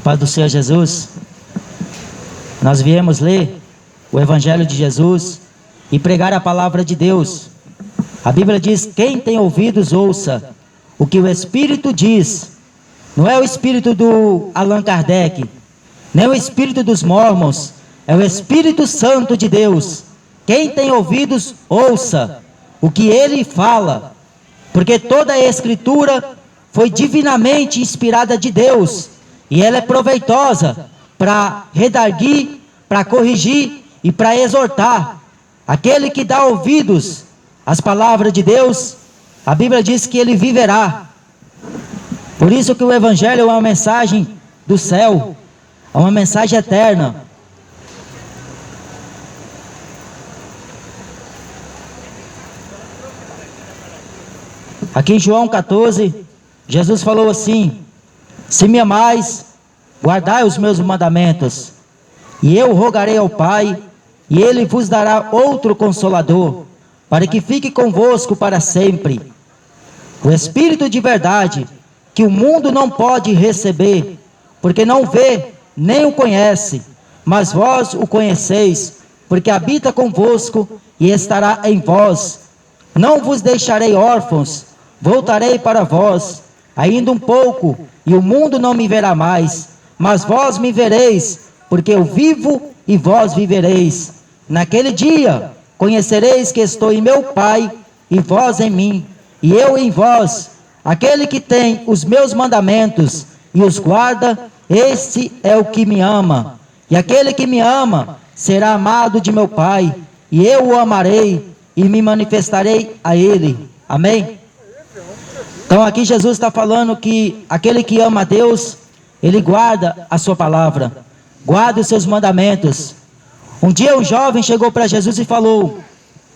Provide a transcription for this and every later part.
Paz do Senhor Jesus. Nós viemos ler o Evangelho de Jesus e pregar a palavra de Deus. A Bíblia diz: quem tem ouvidos, ouça o que o Espírito diz. Não é o Espírito do Allan Kardec, nem o Espírito dos Mormons, é o Espírito Santo de Deus. Quem tem ouvidos, ouça o que ele fala, porque toda a Escritura foi divinamente inspirada de Deus, e ela é proveitosa para redarguir, para corrigir e para exortar. Aquele que dá ouvidos às palavras de Deus, a Bíblia diz que ele viverá. Por isso que o Evangelho é uma mensagem do céu, é uma mensagem eterna. Aqui em João 14, Jesus falou assim: se me amais, guardai os meus mandamentos, e eu rogarei ao Pai, e ele vos dará outro Consolador, para que fique convosco para sempre. O Espírito de verdade, que o mundo não pode receber, porque não vê, nem o conhece, mas vós o conheceis, porque habita convosco e estará em vós. Não vos deixarei órfãos, voltarei para vós. Ainda um pouco, e o mundo não me verá mais, mas vós me vereis, porque eu vivo e vós vivereis. Naquele dia, conhecereis que estou em meu Pai, e vós em mim, e eu em vós. Aquele que tem os meus mandamentos e os guarda, esse é o que me ama. E aquele que me ama será amado de meu Pai, e eu o amarei e me manifestarei a ele. Amém? Então aqui Jesus está falando que aquele que ama a Deus, ele guarda a sua palavra, guarda os seus mandamentos. Um dia um jovem chegou para Jesus e falou: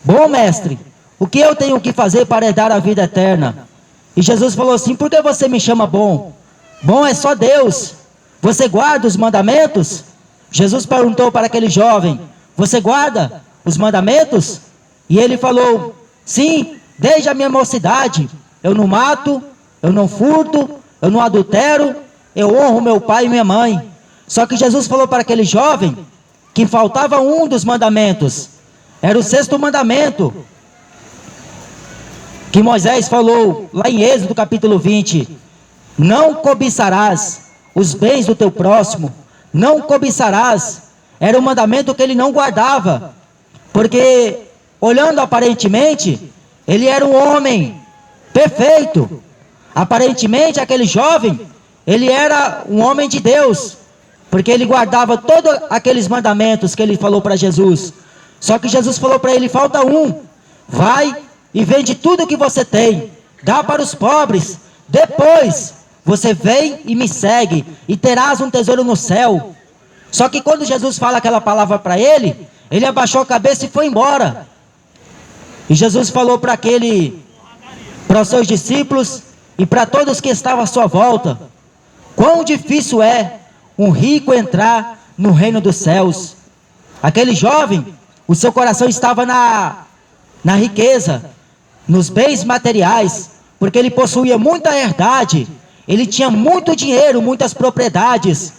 bom mestre, o que eu tenho que fazer para herdar a vida eterna? E Jesus falou assim: por que você me chama bom? Bom é só Deus. Você guarda os mandamentos? Jesus perguntou para aquele jovem: você guarda os mandamentos? E ele falou: sim, desde a minha mocidade. Eu não mato, eu não furto, eu não adultero, eu honro meu pai e minha mãe. Só que Jesus falou para aquele jovem que faltava um dos mandamentos. Era o 6º mandamento, que Moisés falou lá em Êxodo capítulo 20. Não cobiçarás os bens do teu próximo. Não cobiçarás. Era um mandamento que ele não guardava, porque olhando aparentemente, ele era um homem perfeito. Aparentemente aquele jovem, ele era um homem de Deus, porque ele guardava todos aqueles mandamentos que ele falou para Jesus. Só que Jesus falou para ele: falta um. Vai e vende tudo que você tem, dá para os pobres, depois você vem e me segue, e terás um tesouro no céu. Só que quando Jesus fala aquela palavra para ele, ele abaixou a cabeça e foi embora. E Jesus falou para os seus discípulos e para todos que estavam à sua volta: quão difícil é um rico entrar no reino dos céus. Aquele jovem, o seu coração estava na riqueza, nos bens materiais, porque ele possuía muita herdade, ele tinha muito dinheiro, muitas propriedades.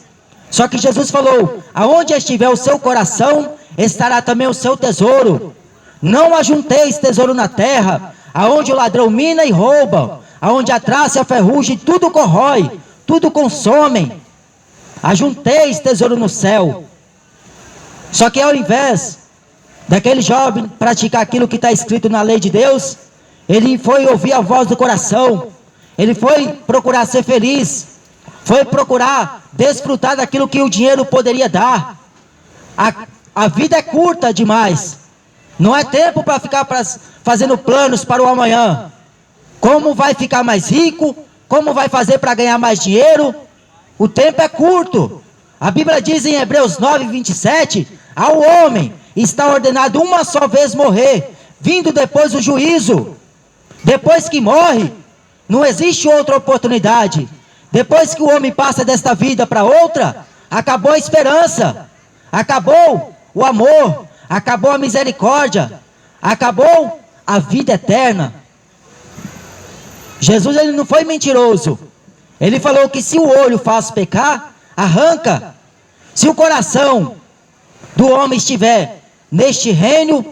Só que Jesus falou: aonde estiver o seu coração, estará também o seu tesouro. Não ajunteis tesouro na terra, aonde o ladrão mina e rouba, aonde a traça e a ferrugem tudo corrói, tudo consomem. Ajunteis tesouro no céu. Só que ao invés daquele jovem praticar aquilo que está escrito na lei de Deus, ele foi ouvir a voz do coração, ele foi procurar ser feliz, foi procurar desfrutar daquilo que o dinheiro poderia dar. A vida é curta demais, não é tempo para ficar fazendo planos para o amanhã. Como vai ficar mais rico? Como vai fazer para ganhar mais dinheiro? O tempo é curto. A Bíblia diz em Hebreus 9:27, ao homem está ordenado uma só vez morrer, vindo depois o juízo. Depois que morre, não existe outra oportunidade. Depois que o homem passa desta vida para outra, acabou a esperança, acabou o amor, acabou a misericórdia, acabou a vida eterna. Jesus, ele não foi mentiroso. Ele falou que se o olho faz pecar, arranca. Se o coração do homem estiver neste reino,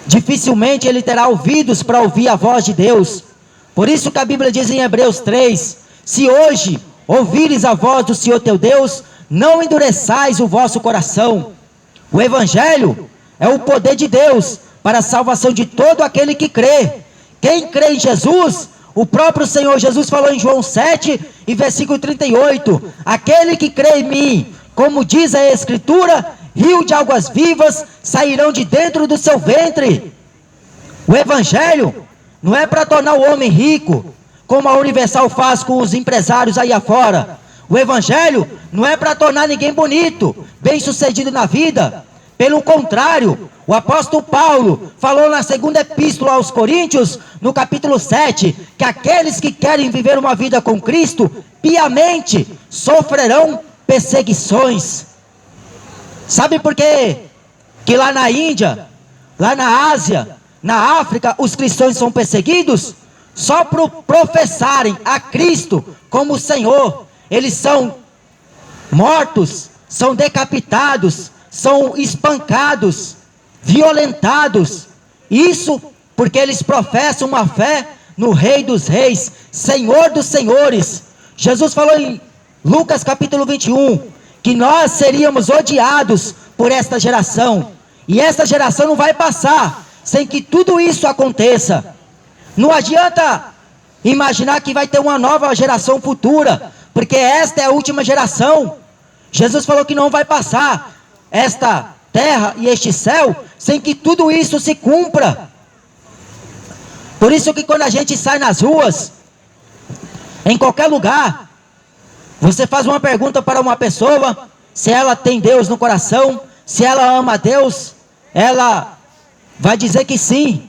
dificilmente ele terá ouvidos para ouvir a voz de Deus. Por isso que a Bíblia diz em Hebreus 3, se hoje ouvires a voz do Senhor teu Deus, não endureçais o vosso coração. O Evangelho é o poder de Deus para a salvação de todo aquele que crê. Quem crê em Jesus, o próprio Senhor Jesus falou em João 7 e versículo 38, aquele que crê em mim, como diz a Escritura, rio de águas vivas sairão de dentro do seu ventre. O Evangelho não é para tornar o homem rico, como a Universal faz com os empresários aí afora. O Evangelho não é para tornar ninguém bonito, bem sucedido na vida. Pelo contrário, o apóstolo Paulo falou na segunda epístola aos Coríntios, no capítulo 7, que aqueles que querem viver uma vida com Cristo, piamente, sofrerão perseguições. Sabe por quê? Que lá na Índia, lá na Ásia, na África, os cristãos são perseguidos? Só por professarem a Cristo como Senhor. Eles são mortos, são decapitados, são espancados, violentados. Isso porque eles professam uma fé no Rei dos Reis, Senhor dos Senhores. Jesus falou em Lucas capítulo 21, que nós seríamos odiados por esta geração. E esta geração não vai passar sem que tudo isso aconteça. Não adianta imaginar que vai ter uma nova geração futura, porque esta é a última geração. Jesus falou que não vai passar esta terra e este céu sem que tudo isso se cumpra. Por isso que quando a gente sai nas ruas, em qualquer lugar, você faz uma pergunta para uma pessoa, se ela tem Deus no coração, se ela ama a Deus, ela vai dizer que sim,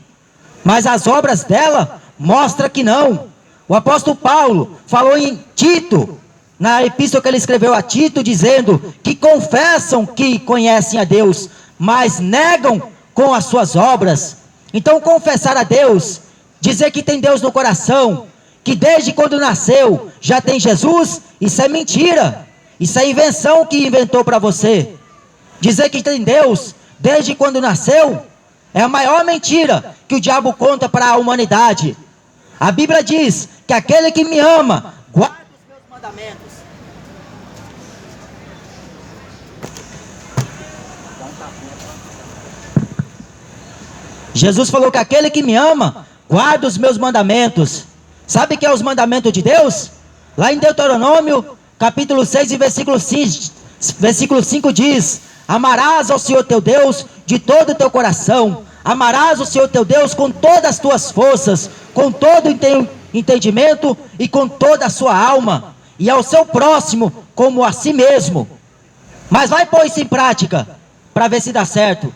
mas as obras dela mostram que não. O apóstolo Paulo falou em Tito, na epístola que ele escreveu a Tito, dizendo que confessam que conhecem a Deus, mas negam com as suas obras. Então confessar a Deus, dizer que tem Deus no coração, que desde quando nasceu já tem Jesus, isso é mentira, isso é invenção que inventou para você. Dizer que tem Deus desde quando nasceu é a maior mentira que o diabo conta para a humanidade. A Bíblia diz que aquele que me ama guarda os meus mandamentos. Jesus falou que aquele que me ama guarda os meus mandamentos. Sabe o que é os mandamentos de Deus? Lá em Deuteronômio capítulo 6 e versículo 5 diz: amarás ao Senhor teu Deus de todo o teu coração, amarás o Senhor teu Deus com todas as tuas forças, com todo o entendimento e com toda a sua alma, e ao seu próximo como a si mesmo. Mas vai pôr isso em prática, para ver se dá certo.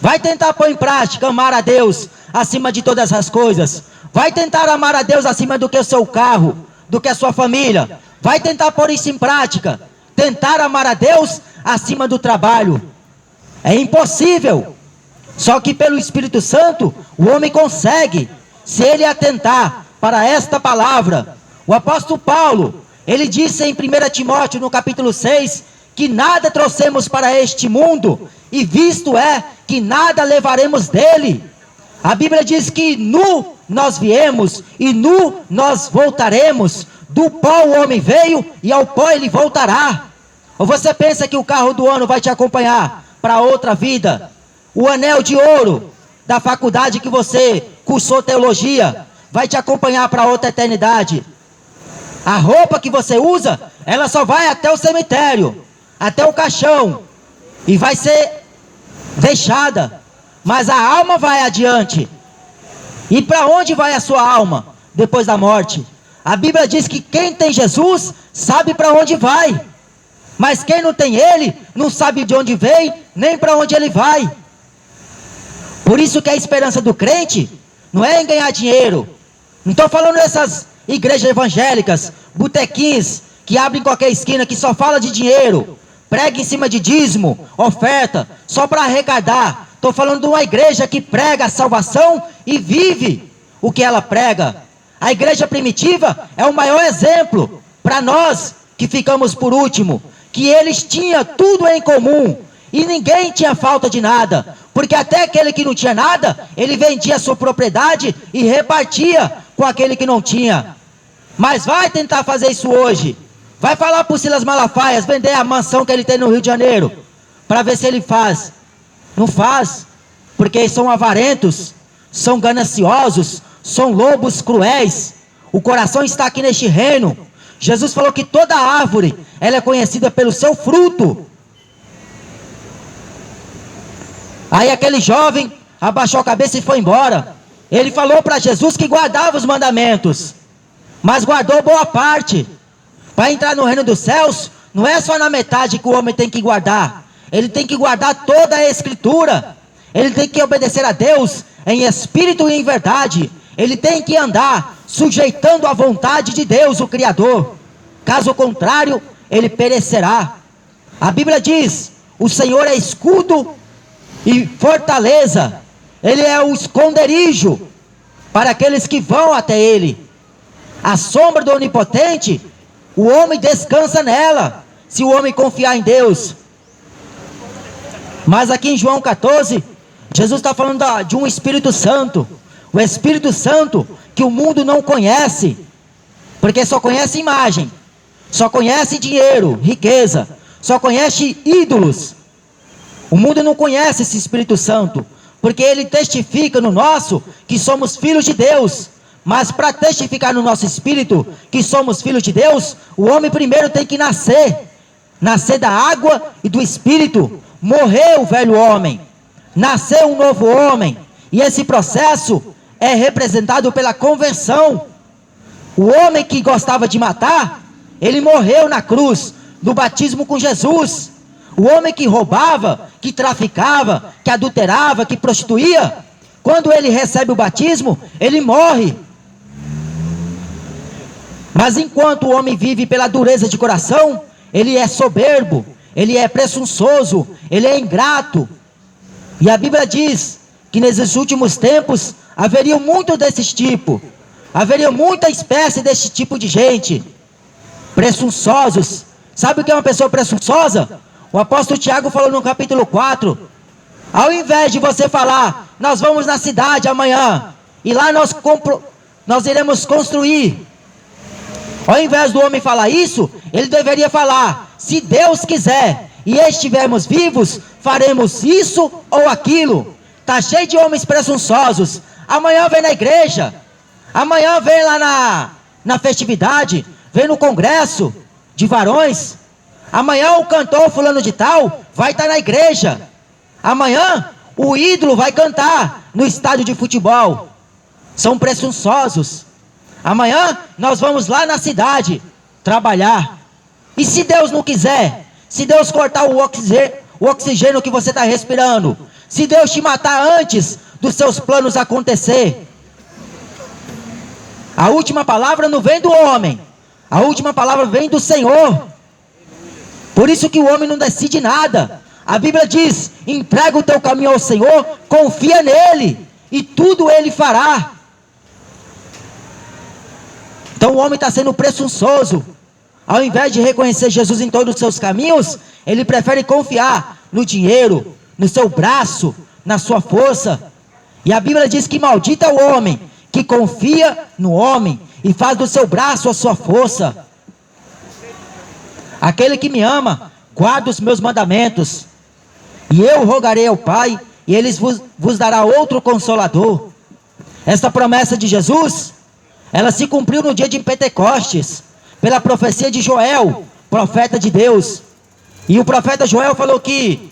Vai tentar pôr em prática, amar a Deus acima de todas as coisas. Vai tentar amar a Deus acima do que o seu carro, do que a sua família. Vai tentar pôr isso em prática, tentar amar a Deus acima do trabalho. É impossível. Só que pelo Espírito Santo, o homem consegue, se ele atentar para esta palavra. O apóstolo Paulo, ele disse em 1 Timóteo, no capítulo 6, que nada trouxemos para este mundo, e visto é que nada levaremos dele. A Bíblia diz que nu nós viemos, e nu nós voltaremos. Do pó o homem veio, e ao pó ele voltará. Ou você pensa que o carro do ano vai te acompanhar para outra vida? O anel de ouro da faculdade que você cursou teologia vai te acompanhar para outra eternidade? A roupa que você usa, ela só vai até o cemitério, até o caixão, e vai ser deixada. Mas a alma vai adiante. E para onde vai a sua alma depois da morte? A Bíblia diz que quem tem Jesus sabe para onde vai. Mas quem não tem Ele, não sabe de onde vem, nem para onde ele vai. Por isso que a esperança do crente não é em ganhar dinheiro. Não estou falando dessas igrejas evangélicas, botequins, que abrem em qualquer esquina, que só fala de dinheiro, prega em cima de dízimo, oferta, só para arrecadar. Estou falando de uma igreja que prega a salvação e vive o que ela prega. A igreja primitiva é o maior exemplo para nós que ficamos por último, que eles tinham tudo em comum, e ninguém tinha falta de nada, porque até aquele que não tinha nada, ele vendia a sua propriedade e repartia com aquele que não tinha. Mas vai tentar fazer isso hoje. Vai falar para o Silas Malafaias vender a mansão que ele tem no Rio de Janeiro, para ver se ele faz. Não faz, porque eles são avarentos, são gananciosos, são lobos cruéis. O coração está aqui neste reino. Jesus falou que toda árvore, ela é conhecida pelo seu fruto. Aí aquele jovem abaixou a cabeça e foi embora. Ele falou para Jesus que guardava os mandamentos, mas guardou boa parte. Para entrar no reino dos céus, não é só na metade que o homem tem que guardar. Ele tem que guardar toda a escritura. Ele tem que obedecer a Deus em espírito e em verdade. Ele tem que andar sujeitando a vontade de Deus, o Criador. Caso contrário, ele perecerá. A Bíblia diz: o Senhor é escudo e fortaleza. Ele é o esconderijo para aqueles que vão até ele. A sombra do Onipotente, o homem descansa nela, se o homem confiar em Deus. Mas aqui em João 14, Jesus está falando de um Espírito Santo. O Espírito Santo que o mundo não conhece, porque só conhece imagem, só conhece dinheiro, riqueza, só conhece ídolos. O mundo não conhece esse Espírito Santo, porque ele testifica no nosso que somos filhos de Deus. Mas para testificar no nosso espírito que somos filhos de Deus, o homem primeiro tem que nascer da água e do Espírito. Morreu o velho homem, nasceu um novo homem, e esse processo é representado pela conversão. O homem que gostava de matar, ele morreu na cruz, no batismo com Jesus. O homem que roubava, que traficava, que adulterava, que prostituía, quando ele recebe o batismo, ele morre. Mas enquanto o homem vive pela dureza de coração, ele é soberbo, ele é presunçoso, ele é ingrato. E a Bíblia diz que nesses últimos tempos haveria muito desses tipos, haveria muita espécie desse tipo de gente, presunçosos. Sabe o que é uma pessoa presunçosa? O apóstolo Tiago falou no capítulo 4, ao invés de você falar, nós vamos na cidade amanhã, e lá nós iremos construir. Ao invés do homem falar isso, ele deveria falar, se Deus quiser, e estivermos vivos, faremos isso ou aquilo. Está cheio de homens presunçosos. Amanhã vem na igreja, amanhã vem lá na festividade, vem no congresso de varões. Amanhã o cantor fulano de tal vai estar na igreja. Amanhã o ídolo vai cantar no estádio de futebol. São presunçosos. Amanhã nós vamos lá na cidade trabalhar. E se Deus não quiser, se Deus cortar o oxigênio que você está respirando, se Deus te matar antes dos seus planos acontecer, a última palavra não vem do homem, a última palavra vem do Senhor. Por isso que o homem não decide nada. A Bíblia diz, entrega o teu caminho ao Senhor, confia nele, e tudo ele fará. Então o homem está sendo presunçoso. Ao invés de reconhecer Jesus em todos os seus caminhos, ele prefere confiar no dinheiro, no seu braço, na sua força. E a Bíblia diz que maldito é o homem que confia no homem e faz do seu braço a sua força. Aquele que me ama, guarda os meus mandamentos, e eu rogarei ao Pai, e ele vos dará outro Consolador. Esta promessa de Jesus, ela se cumpriu no dia de Pentecostes, pela profecia de Joel, profeta de Deus. E o profeta Joel falou que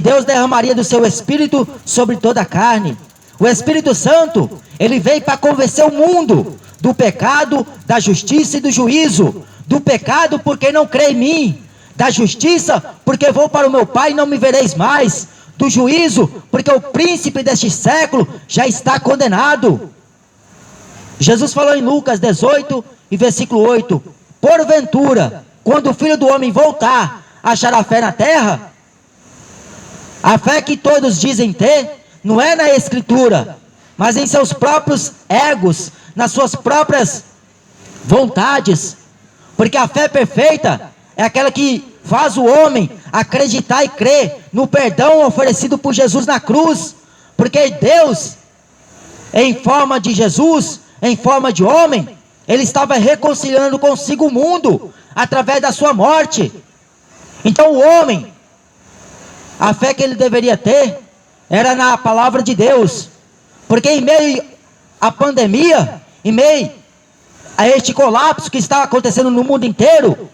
Deus derramaria do seu Espírito sobre toda a carne. O Espírito Santo, ele veio para convencer o mundo do pecado, da justiça e do juízo. Do pecado porque não crê em mim, da justiça porque vou para o meu Pai e não me vereis mais, do juízo porque o príncipe deste século já está condenado. Jesus falou em Lucas 18 e versículo 8, porventura, quando o Filho do Homem voltar, achará fé na terra? A fé que todos dizem ter, não é na Escritura, mas em seus próprios egos, nas suas próprias vontades. Porque a fé perfeita é aquela que faz o homem acreditar e crer no perdão oferecido por Jesus na cruz. Porque Deus, em forma de Jesus, em forma de homem, Ele estava reconciliando consigo o mundo, através da sua morte. Então o homem, a fé que ele deveria ter, era na palavra de Deus. Porque em meio à pandemia, em meio a este colapso que está acontecendo no mundo inteiro,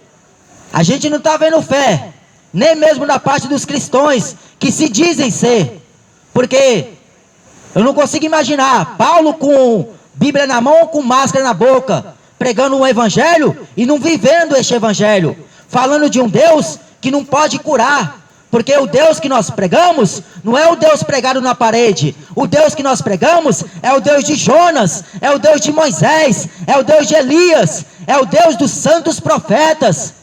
a gente não está vendo fé, nem mesmo da parte dos cristãos, que se dizem ser. Porque eu não consigo imaginar Paulo com Bíblia na mão, com máscara na boca, pregando um evangelho e não vivendo este evangelho, falando de um Deus que não pode curar. Porque o Deus que nós pregamos não é o Deus pregado na parede. O Deus que nós pregamos é o Deus de Jonas, é o Deus de Moisés, é o Deus de Elias, é o Deus dos santos profetas.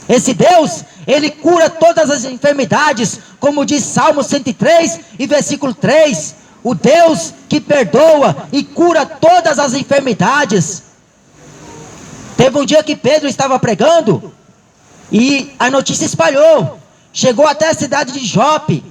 Esse Deus, Ele cura todas as enfermidades, como diz Salmo 103 e versículo 3. O Deus que perdoa e cura todas as enfermidades. Teve um dia que Pedro estava pregando e a notícia espalhou. Chegou até a cidade de Jope,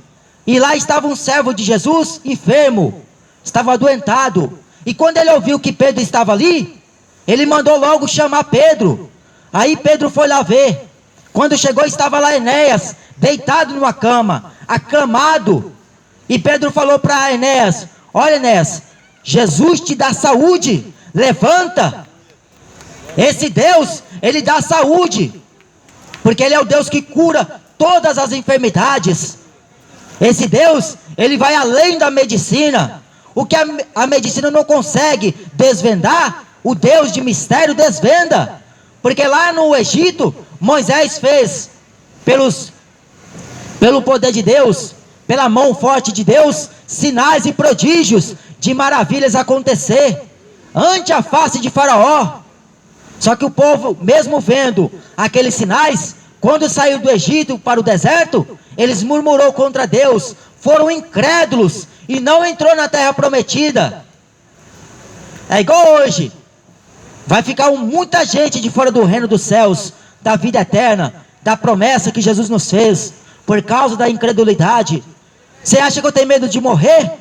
e lá estava um servo de Jesus enfermo, estava adoentado. E quando ele ouviu que Pedro estava ali, ele mandou logo chamar Pedro. Aí Pedro foi lá ver. Quando chegou, estava lá Enéas, deitado numa cama, acamado. E Pedro falou para Enéas: olha, Enéas, Jesus te dá saúde, levanta. Esse Deus, Ele dá saúde, porque Ele é o Deus que cura todas as enfermidades. Esse Deus, Ele vai além da medicina. O que a medicina não consegue desvendar, o Deus de mistério desvenda. Porque lá no Egito, Moisés fez, pelo poder de Deus, pela mão forte de Deus, sinais e prodígios de maravilhas acontecer ante a face de Faraó. Só que o povo, mesmo vendo aqueles sinais, quando saiu do Egito para o deserto, eles murmurou contra Deus, foram incrédulos e não entrou na terra prometida. É igual hoje, vai ficar muita gente de fora do reino dos céus, da vida eterna, da promessa que Jesus nos fez, por causa da incredulidade. Você acha que eu tenho medo de morrer?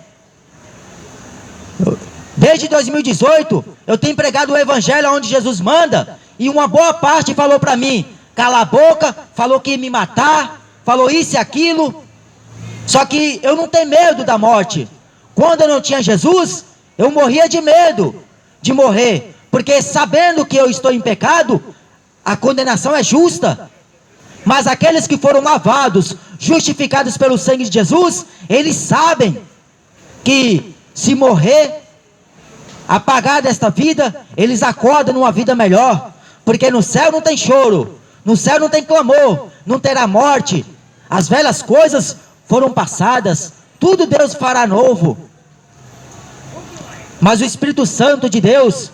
Desde 2018, eu tenho pregado o evangelho onde Jesus manda, e uma boa parte falou para mim: cala a boca, falou que ia me matar, falou isso e aquilo. Só que eu não tenho medo da morte. Quando eu não tinha Jesus, eu morria de medo de morrer, porque sabendo que eu estou em pecado, a condenação é justa. Mas aqueles que foram lavados, justificados pelo sangue de Jesus, eles sabem que se morrer, apagar desta vida, eles acordam numa vida melhor. Porque no céu não tem choro, no céu não tem clamor, não terá morte. As velhas coisas foram passadas, tudo Deus fará novo. Mas o Espírito Santo de Deus,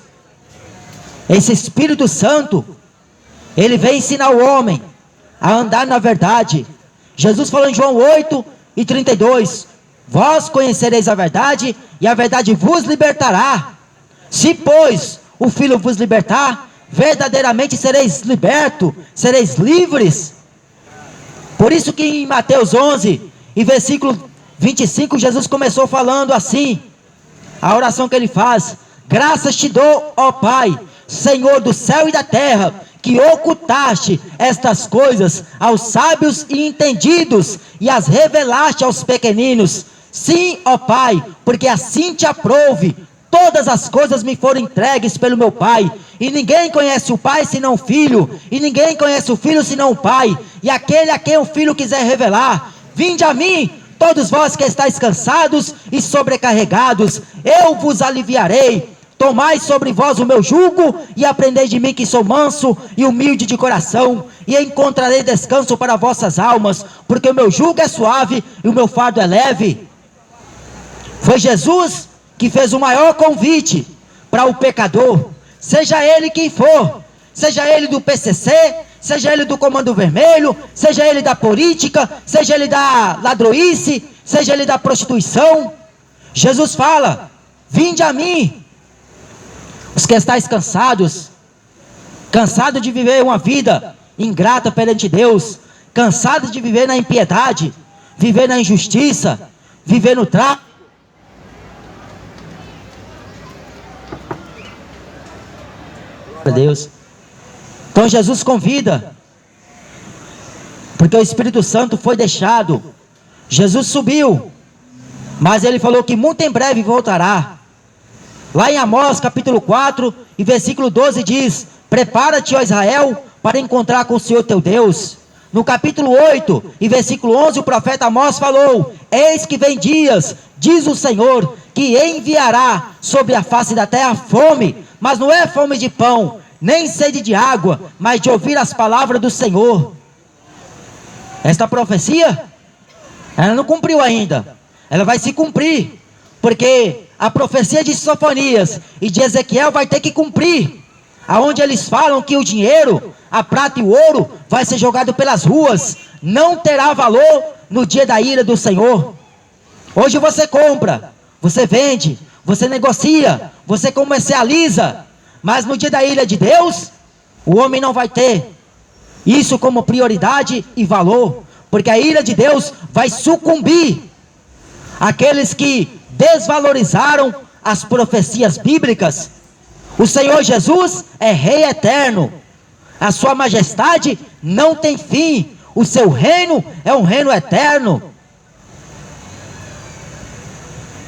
esse Espírito Santo, ele vem ensinar o homem a andar na verdade. Jesus falou em João 8:32: vós conhecereis a verdade, e a verdade vos libertará. Se, pois, o Filho vos libertar, verdadeiramente sereis libertos, sereis livres. Por isso que em Mateus 11, e versículo 25, Jesus começou falando assim, a oração que ele faz: graças te dou, ó Pai, Senhor do céu e da terra, que ocultaste estas coisas aos sábios e entendidos, e as revelaste aos pequeninos. Sim, ó Pai, porque assim te aprouve. Todas as coisas me foram entregues pelo meu Pai, e ninguém conhece o Pai senão o Filho, e ninguém conhece o Filho senão o Pai, e aquele a quem o Filho quiser revelar. Vinde a mim, todos vós que estáis cansados e sobrecarregados, eu vos aliviarei. Tomai sobre vós o meu jugo, e aprendei de mim, que sou manso e humilde de coração, e encontrarei descanso para vossas almas, porque o meu jugo é suave e o meu fardo é leve. Foi Jesus que fez o maior convite para o pecador, seja ele quem for, seja ele do PCC, seja ele do Comando Vermelho, seja ele da política, seja ele da ladroice, seja ele da prostituição. Jesus fala: vinde a mim, os que estáis cansados, cansado de viver uma vida ingrata perante Deus, cansado de viver na impiedade, viver na injustiça, viver no tráfico. Deus. Então Jesus convida, porque o Espírito Santo foi deixado. Jesus subiu, mas ele falou que muito em breve voltará. Lá em Amós capítulo 4 e versículo 12 diz: prepara-te, ó Israel, para encontrar com o Senhor teu Deus. No capítulo 8 e versículo 11 o profeta Amós falou: eis que vem dias, diz o Senhor, que enviará sobre a face da terra fome, mas não é fome de pão, nem sede de água, mas de ouvir as palavras do Senhor. Esta profecia, ela não cumpriu ainda, ela vai se cumprir, porque a profecia de Sofonias e de Ezequiel vai ter que cumprir, aonde eles falam que o dinheiro, a prata e o ouro vai ser jogado pelas ruas, não terá valor no dia da ira do Senhor. Hoje você compra, você vende, você negocia, você comercializa, mas no dia da ira de Deus, o homem não vai ter isso como prioridade e valor, porque a ira de Deus vai sucumbir àqueles que desvalorizaram as profecias bíblicas. O Senhor Jesus é Rei eterno, a sua majestade não tem fim, o seu reino é um reino eterno.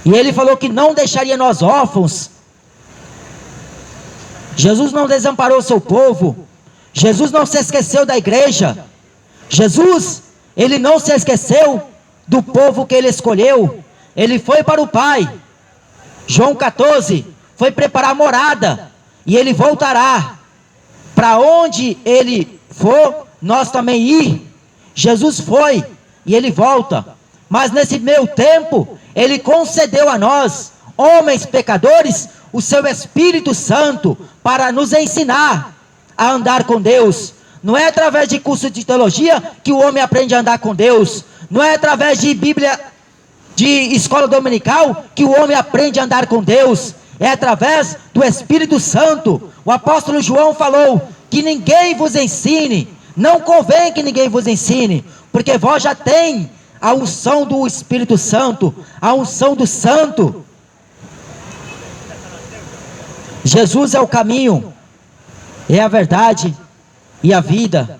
E ele falou que não deixaria nós órfãos. Jesus não desamparou o seu povo. Jesus não se esqueceu da igreja. Jesus, ele não se esqueceu do povo que ele escolheu. Ele foi para o Pai. João 14, foi preparar morada, e ele voltará. Para onde ele for, nós também ir. Jesus foi, e ele volta. Mas nesse meio tempo, ele concedeu a nós, homens pecadores, o seu Espírito Santo, para nos ensinar a andar com Deus. Não é através de curso de teologia que o homem aprende a andar com Deus. Não é através de Bíblia, de escola dominical, que o homem aprende a andar com Deus. É através do Espírito Santo. O apóstolo João falou que ninguém vos ensine, não convém que ninguém vos ensine, porque vós já tem a unção do Espírito Santo, a unção do Santo. Jesus é o caminho, é a verdade e a vida.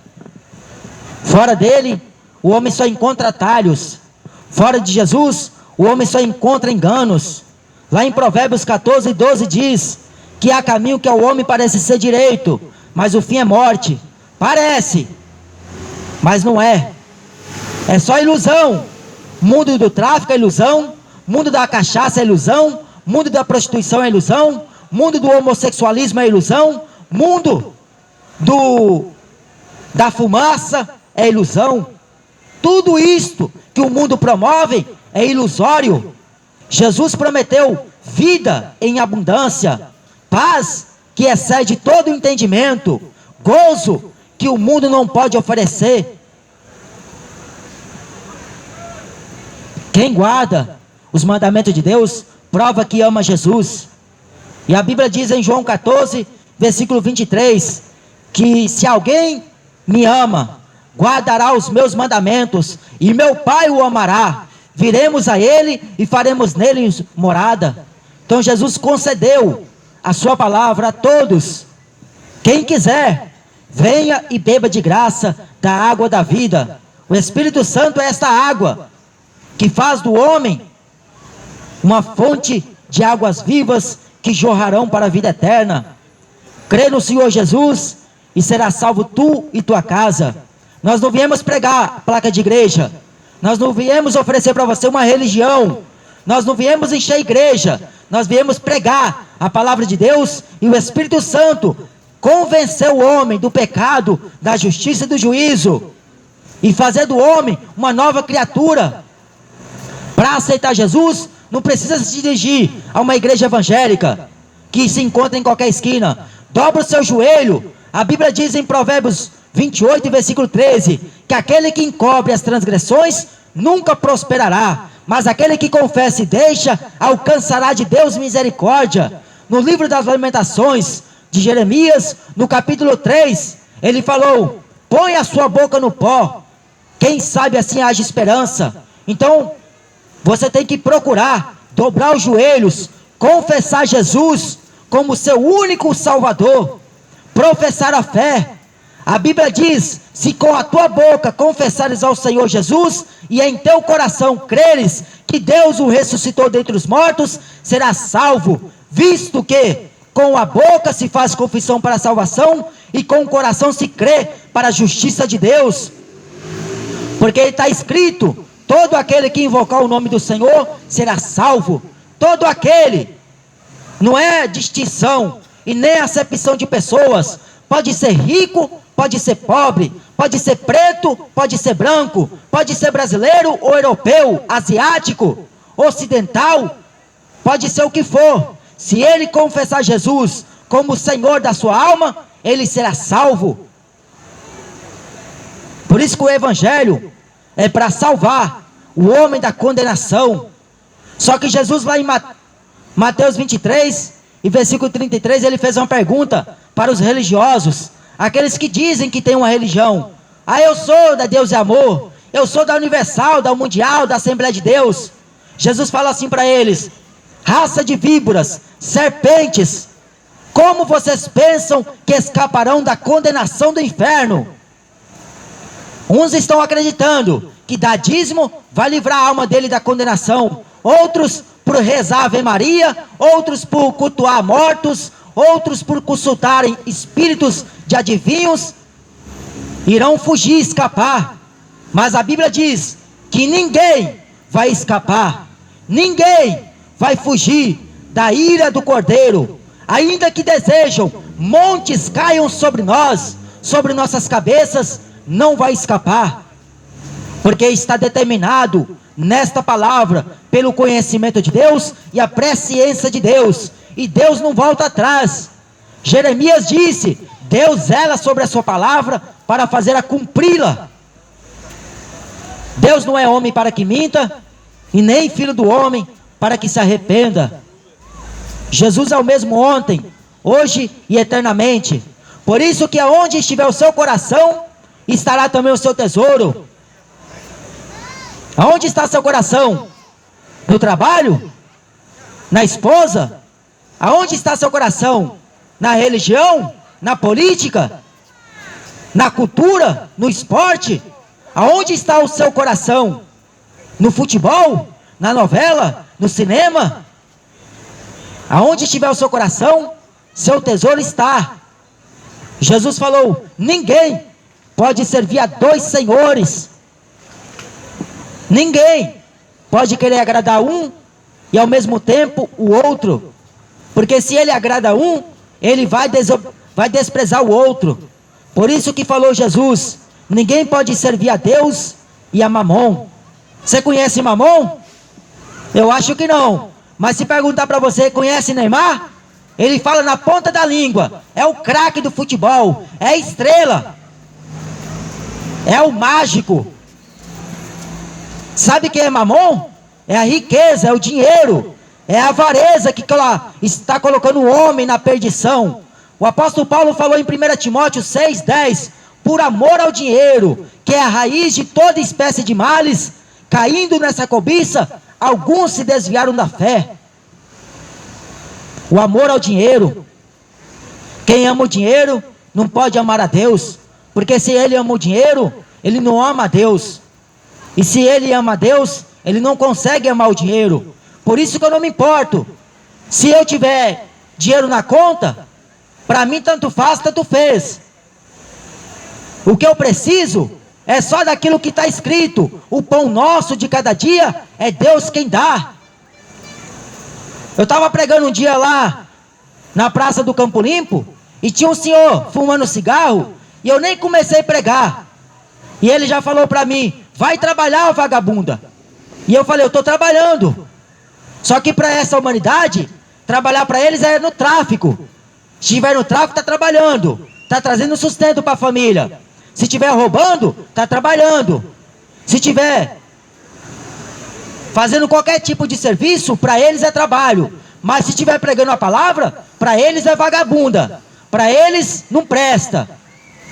Fora dele, o homem só encontra atalhos. Fora de Jesus, o homem só encontra enganos. Lá em Provérbios 14, 12 diz que há caminho que ao homem parece ser direito, mas o fim é morte. Parece, mas não é. É só ilusão. Mundo do tráfico é ilusão, mundo da cachaça é ilusão, mundo da prostituição é ilusão, mundo do homossexualismo é ilusão, mundo da fumaça é ilusão. Tudo isto que o mundo promove é ilusório. Jesus prometeu vida em abundância, paz que excede todo entendimento, gozo que o mundo não pode oferecer. Quem guarda os mandamentos de Deus, prova que ama Jesus. E a Bíblia diz em João 14, versículo 23, que se alguém me ama, guardará os meus mandamentos, e meu Pai o amará. Viremos a ele e faremos nele morada. Então Jesus concedeu a sua palavra a todos. Quem quiser, venha e beba de graça da água da vida. O Espírito Santo é esta água que faz do homem uma fonte de águas vivas que jorrarão para a vida eterna. Crê no Senhor Jesus e será salvo tu e tua casa. Nós não viemos pregar placa de igreja, nós não viemos oferecer para você uma religião, nós não viemos encher a igreja, nós viemos pregar a palavra de Deus, e o Espírito Santo convenceu o homem do pecado, da justiça e do juízo, e fazer do homem uma nova criatura. Para aceitar Jesus, não precisa se dirigir a uma igreja evangélica que se encontra em qualquer esquina. Dobra o seu joelho. A Bíblia diz em Provérbios 28, versículo 13, que aquele que encobre as transgressões nunca prosperará, mas aquele que confessa e deixa alcançará de Deus misericórdia. No livro das Lamentações, de Jeremias, no capítulo 3, ele falou: põe a sua boca no pó, quem sabe assim haja esperança. Então, você tem que procurar dobrar os joelhos, confessar Jesus como seu único Salvador, professar a fé. A Bíblia diz: se com a tua boca confessares ao Senhor Jesus, e em teu coração creres que Deus o ressuscitou dentre os mortos, serás salvo, visto que com a boca se faz confissão para a salvação, e com o coração se crê para a justiça de Deus. Porque está escrito: todo aquele que invocar o nome do Senhor será salvo. Todo aquele, não é distinção e nem acepção de pessoas. Pode ser rico, pode ser pobre, pode ser preto, pode ser branco, pode ser brasileiro ou europeu, asiático, ocidental, pode ser o que for. Se ele confessar Jesus como o Senhor da sua alma, ele será salvo. Por isso que o Evangelho é para salvar o homem da condenação. Só que Jesus, lá em Mateus 23 e versículo 33, ele fez uma pergunta para os religiosos, aqueles que dizem que tem uma religião. Eu sou da Deus e Amor, eu sou da Universal, da Mundial, da Assembleia de Deus. Jesus fala assim para eles: raça de víboras, serpentes, como vocês pensam que escaparão da condenação do inferno? Uns estão acreditando que dar dízimo vai livrar a alma dele da condenação, outros por rezar Ave Maria, outros por cultuar mortos, outros por consultarem espíritos de adivinhos, irão fugir, escapar. Mas a Bíblia diz que ninguém vai escapar, ninguém vai fugir da ira do Cordeiro. Ainda que desejam montes caiam sobre nós, sobre nossas cabeças, não vai escapar, porque está determinado nesta palavra, pelo conhecimento de Deus e a presciência de Deus, e Deus não volta atrás. Jeremias disse: Deus zela sobre a sua palavra para fazer a cumpri-la. Deus não é homem para que minta, e nem filho do homem para que se arrependa. Jesus é o mesmo ontem, hoje e eternamente. Por isso que aonde estiver o seu coração, estará também o seu tesouro. Aonde está seu coração? No trabalho? Na esposa? Aonde está seu coração? Na religião? Na política? Na cultura? No esporte? Aonde está o seu coração? No futebol? Na novela? No cinema? Aonde estiver o seu coração, seu tesouro está. Jesus falou: ninguém pode servir a dois senhores. Ninguém pode querer agradar um e ao mesmo tempo o outro, porque se ele agrada um, ele vai desprezar o outro. Por isso que falou Jesus: ninguém pode servir a Deus e a Mamon. Você conhece Mamon? Eu acho que não, mas se perguntar para você: conhece Neymar? Ele fala na ponta da língua, é o craque do futebol, é a estrela, é o mágico. Sabe quem é Mamon? É a riqueza, é o dinheiro, é a avareza que está colocando o homem na perdição. O apóstolo Paulo falou em 1 Timóteo 6,10: por amor ao dinheiro, que é a raiz de toda espécie de males, caindo nessa cobiça, alguns se desviaram da fé. O amor ao dinheiro. Quem ama o dinheiro não pode amar a Deus, porque se ele ama o dinheiro, ele não ama a Deus. E se ele ama a Deus, ele não consegue amar o dinheiro. Por isso que eu não me importo. Se eu tiver dinheiro na conta, para mim tanto faz, tanto fez. O que eu preciso é só daquilo que está escrito: o pão nosso de cada dia é Deus quem dá. Eu estava pregando um dia lá na praça do Campo Limpo, e tinha um senhor fumando cigarro, e eu nem comecei a pregar, e ele já falou para mim: vai trabalhar, vagabunda. E eu falei: eu estou trabalhando. Só que para essa humanidade, trabalhar para eles é no tráfico. Se estiver no tráfico, está trabalhando, está trazendo sustento para a família. Se estiver roubando, está trabalhando. Se estiver fazendo qualquer tipo de serviço, para eles é trabalho. Mas se estiver pregando a palavra, para eles é vagabunda. para eles não presta.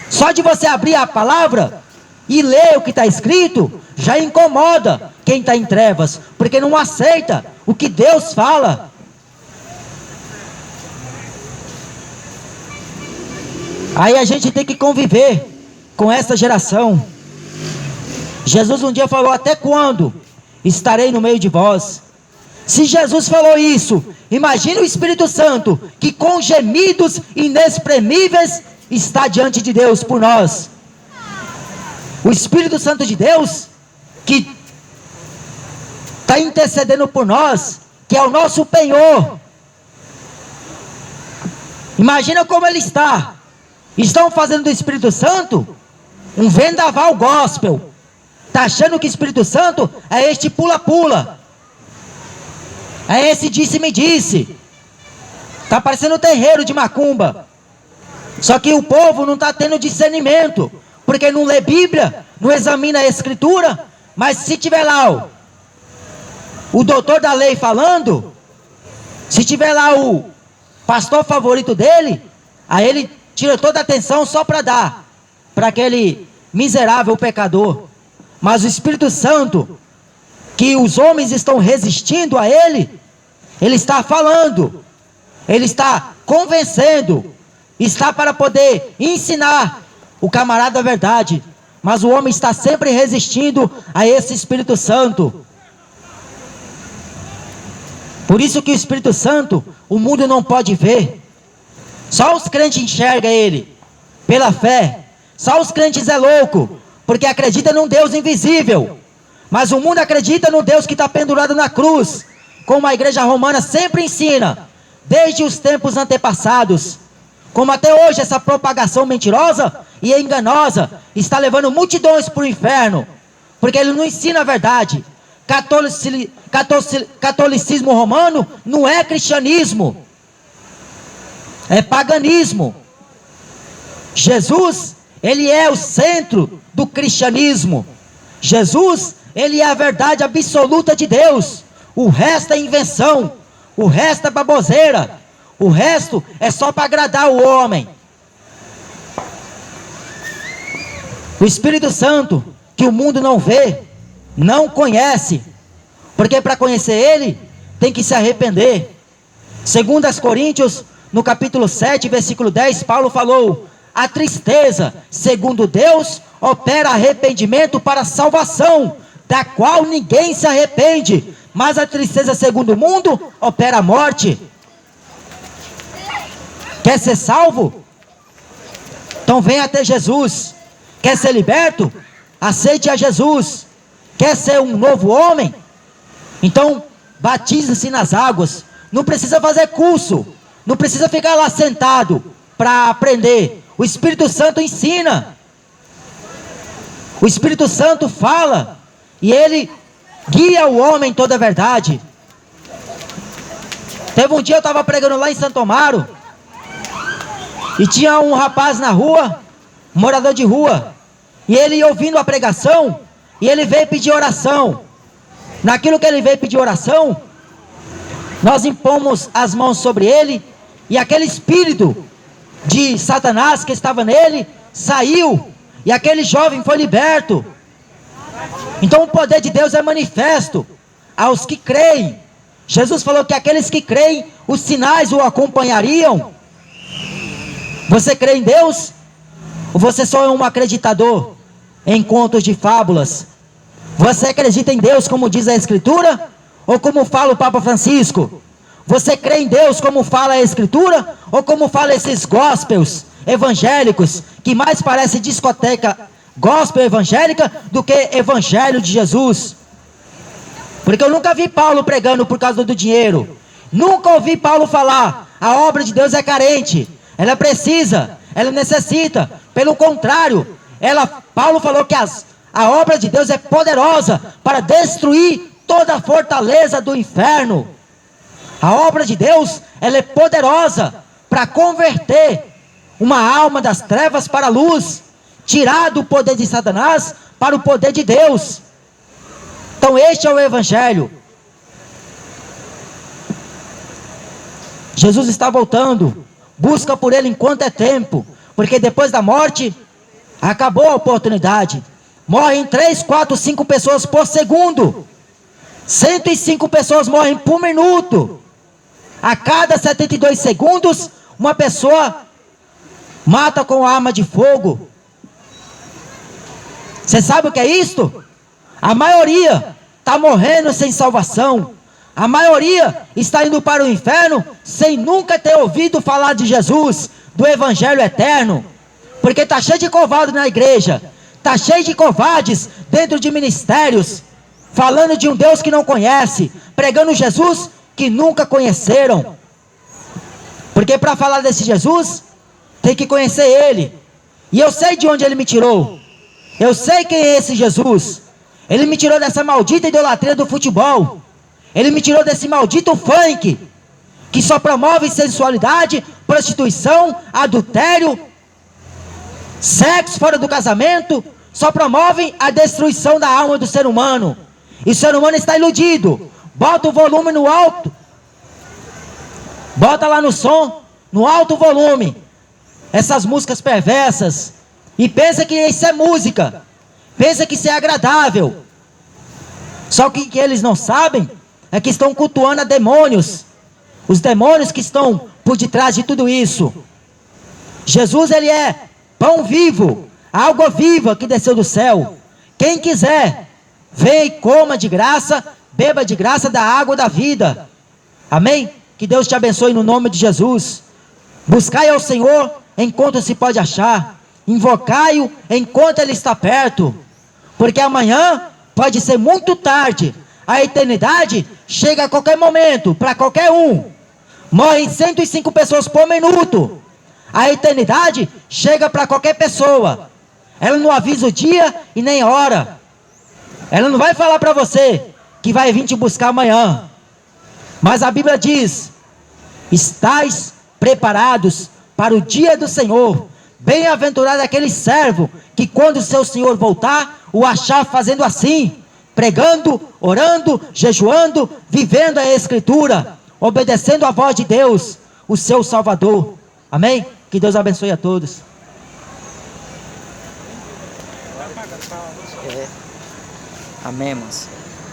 Só de você abrir a palavra e ler o que está escrito, já incomoda quem está em trevas, porque não aceita o que Deus fala. Aí a gente tem que conviver com essa geração. Jesus um dia falou: até quando estarei no meio de vós? Se Jesus falou isso, imagine o Espírito Santo, que com gemidos inexprimíveis está diante de Deus por nós. O Espírito Santo de Deus, que está intercedendo por nós, que é o nosso penhor. Imagina como ele está. Estão fazendo do Espírito Santo um vendaval gospel. Está achando que o Espírito Santo é este pula-pula, é esse disse-me-disse. Está parecendo um terreiro de macumba. Só que o povo não está tendo discernimento, porque não lê Bíblia, não examina a Escritura. Mas se tiver lá o doutor da lei falando, se tiver lá o pastor favorito dele, aí ele tira toda a atenção só para dar para aquele miserável pecador. Mas o Espírito Santo, que os homens estão resistindo a ele está falando, ele está convencendo, está para poder ensinar o camarada a verdade. Mas o homem está sempre resistindo a esse Espírito Santo. Por isso que o Espírito Santo, o mundo não pode ver. Só os crentes enxergam ele pela fé. Só os crentes é louco, porque acredita num Deus invisível. Mas o mundo acredita no Deus que está pendurado na cruz, como a igreja romana sempre ensina, desde os tempos antepassados. Como até hoje essa propagação mentirosa e enganosa está levando multidões para o inferno, porque ele não ensina a verdade. Catolicismo romano não é cristianismo, é paganismo. Jesus, ele é o centro do cristianismo. Jesus, ele é a verdade absoluta de Deus. O resto é invenção, o resto é baboseira, o resto é só para agradar o homem. O Espírito Santo, que o mundo não vê, não conhece, porque para conhecer ele, tem que se arrepender. 2 Coríntios, no capítulo 7, versículo 10, Paulo falou: a tristeza, segundo Deus, opera arrependimento para salvação, da qual ninguém se arrepende, mas a tristeza segundo o mundo opera a morte. Quer ser salvo? Então venha até Jesus. Quer ser liberto? Aceite a Jesus. Quer ser um novo homem? Então batize-se nas águas. Não precisa fazer curso, não precisa ficar lá sentado para aprender. O Espírito Santo ensina, o Espírito Santo fala, e ele guia o homem em toda a verdade. Teve um dia eu estava pregando lá em Santo Amaro, e tinha um rapaz na rua, morador de rua, e ele ouvindo a pregação, e ele veio pedir oração. Naquilo que ele veio pedir oração, nós impomos as mãos sobre ele, e aquele espírito de Satanás que estava nele saiu, e aquele jovem foi liberto. Então o poder de Deus é manifesto aos que creem. Jesus falou que aqueles que creem, os sinais o acompanhariam. Você crê em Deus? Ou você só é um acreditador em contos de fábulas? Você acredita em Deus como diz a Escritura? Ou como fala o Papa Francisco? Você crê em Deus como fala a Escritura? Ou como fala esses gospels evangélicos, que mais parece discoteca gospel evangélica do que evangelho de Jesus? Porque eu nunca vi Paulo pregando por causa do dinheiro. Nunca ouvi Paulo falar: a obra de Deus é carente, ela precisa, ela necessita. Pelo contrário, Paulo falou que a obra de Deus é poderosa para destruir toda a fortaleza do inferno. A obra de Deus, ela é poderosa para converter uma alma das trevas para a luz, tirar do poder de Satanás para o poder de Deus. Então este é o evangelho. Jesus está voltando. Busca por ele enquanto é tempo, porque depois da morte, acabou a oportunidade. Morrem 3, 4, 5 pessoas por segundo. 105 pessoas morrem por minuto. A cada 72 segundos, uma pessoa mata com arma de fogo. Você sabe o que é isto? A maioria está morrendo sem salvação. A maioria está indo para o inferno sem nunca ter ouvido falar de Jesus, do Evangelho eterno. Porque está cheio de covardes na igreja. Está cheio de covardes dentro de ministérios, falando de um Deus que não conhece, pregando Jesus que nunca conheceram. Porque para falar desse Jesus, tem que conhecer Ele. E eu sei de onde Ele me tirou. Eu sei quem é esse Jesus. Ele me tirou dessa maldita idolatria do futebol. Ele me tirou desse maldito funk, que só promove sensualidade, prostituição, adultério, sexo fora do casamento, só promovem a destruição da alma do ser humano. E o ser humano está iludido. Bota o volume no alto. Bota lá no som, no alto volume, essas músicas perversas, e pensa que isso é música, pensa que isso é agradável. Só que o que eles não sabem é que estão cultuando a demônios, os demônios que estão por detrás de tudo isso. Jesus, ele é pão vivo, água viva que desceu do céu. Quem quiser, venha e coma de graça, beba de graça da água da vida. Amém? Que Deus te abençoe no nome de Jesus. Buscai ao Senhor enquanto se pode achar. Invocai-o enquanto Ele está perto. Porque amanhã pode ser muito tarde. A eternidade chega a qualquer momento, para qualquer um. Morrem 105 pessoas por minuto. A eternidade chega para qualquer pessoa. Ela não avisa o dia e nem a hora. Ela não vai falar para você que vai vir te buscar amanhã. Mas a Bíblia diz: estais preparados para o dia do Senhor. Bem-aventurado aquele servo que quando o seu Senhor voltar, o achar fazendo assim, pregando, orando, jejuando, vivendo a Escritura, obedecendo a voz de Deus, o seu Salvador. Amém? Que Deus abençoe a todos. Amém, irmãos.